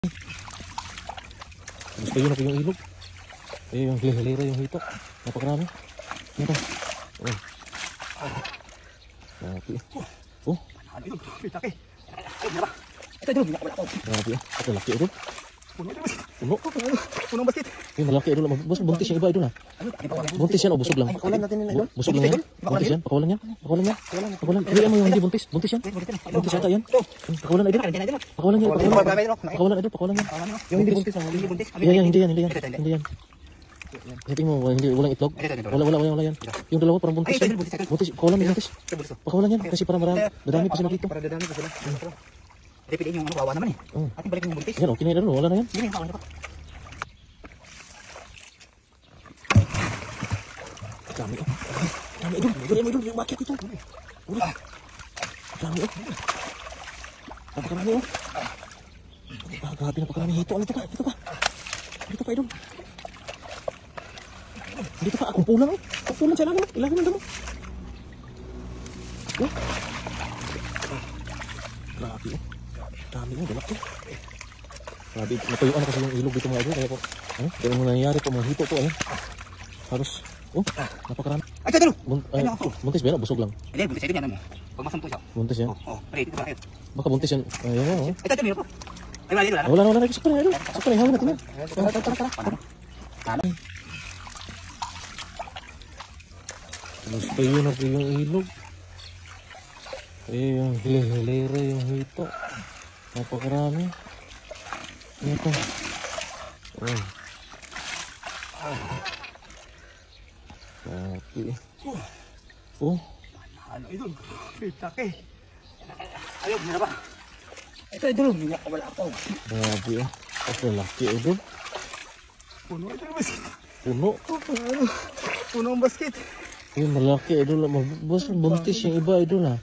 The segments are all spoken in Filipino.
Gusto yun ako yung ilog. Eh, yung hilira yung hito. Napakarami. Ito. Oh. Grabe. Oh. Grabe. Ito laki ito. Puno. Punong basket. Yung malaki ito. Buntis yung iba ito na. Buntis yan o busog lang? Busog lang yan? Buntis yan? Pakawalan yan? Pakawalan. Hindi mo yung hindi buntis. Buntis yan? Buntis yata yan? Pakawalan idol. Pakawalan yan. Pakawalan idol. Pakawalan yan. Yung hindi buntis. Hindi yan. Tingnan mo, walang itlog. Wala yan. Yung dalawa parang buntis yan. Buntis. Pakawalan yan. Pakawalan yan. Kasi para marami. Dadami pa sila dito. Hindi piliin yung kawawa naman eh. Ating balik yung buntis. Yan, okay na yun. Wala na yan. Hindi yung kawawa na pa. Dami oh. Dami idol. Yung bakit ito. Dami oh. Napakarami oh. Grabe napakarami. Hito. Dito pa idol. Dito pa. Kumpulan oh. Kumpulan sa ilalim. Ilalim ng damo. Oh. Grabe oh. Dami oh. Galak oh. Grabe. Natuyuan kasi yung ilog dito mga idol. Kaya po. Kaya mo nangyayari po. Mga hito po. Harus. Oh, napakarami. Ay, talo. Buntis ba yan? Busog lang. Hindi, buntis ito yan mo. Pag masampo siya. Buntis yan? Oo, pare, dito ba kayo? Baka buntis yan. Ayan o. Ay, talo, meron po. Ay, wala dito, wala. Wala na. Sakto na, idol. Sakto na, ihawin natin yan. Tara. Gusto yun ako yung ilog. Eh, yung hilera yung hito. Napakarami. Ito. Okay. Oh. Ano idol? Pitake. Ayaw, muna ba? Ito idol, wala ako. Grabe oh. Kasi laki idol. Puno ito yung basket. Puno. Puno ang basket. Yung malaki idol. Buntis yung iba idol ha.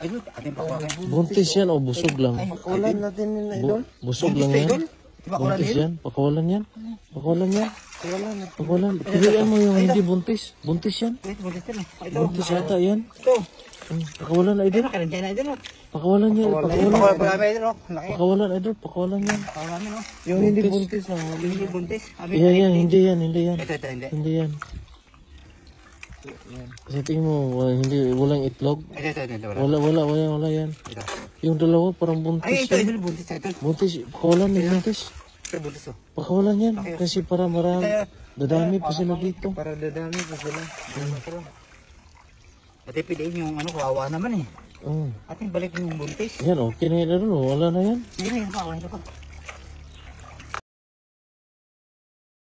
Idol, ating pawakan. Buntis yan o busog lang? Pakawalan natin nila idol. Busog lang yan. Buntis yan. Pakawalan yan. Pakawalan. Pilihan mo yung hindi buntis. Buntis yan. Buntis yata yan. Ito. Pakawalan na idol. Pakawalan yan. Pakawalan idol. Pakawalan yan. Yung hindi buntis na. Hindi buntis. Hindi yan. Ito, hindi. Hindi yan. Kasi tingin mo, walang itlog. Ito. Wala yan. Yung dalawa parang buntis. Ay, ito, buntis. Buntis. Pakawalan yan. Buntis. Buntis. Pakawalan yan. Kasi para marami. Dadami pa sila dito. Para dadami pa sila. Ate, piliin yung kawawa naman eh. Ating balik yung buntis. Yan, okay na yan. Wala na yan. Hindi na yan pa.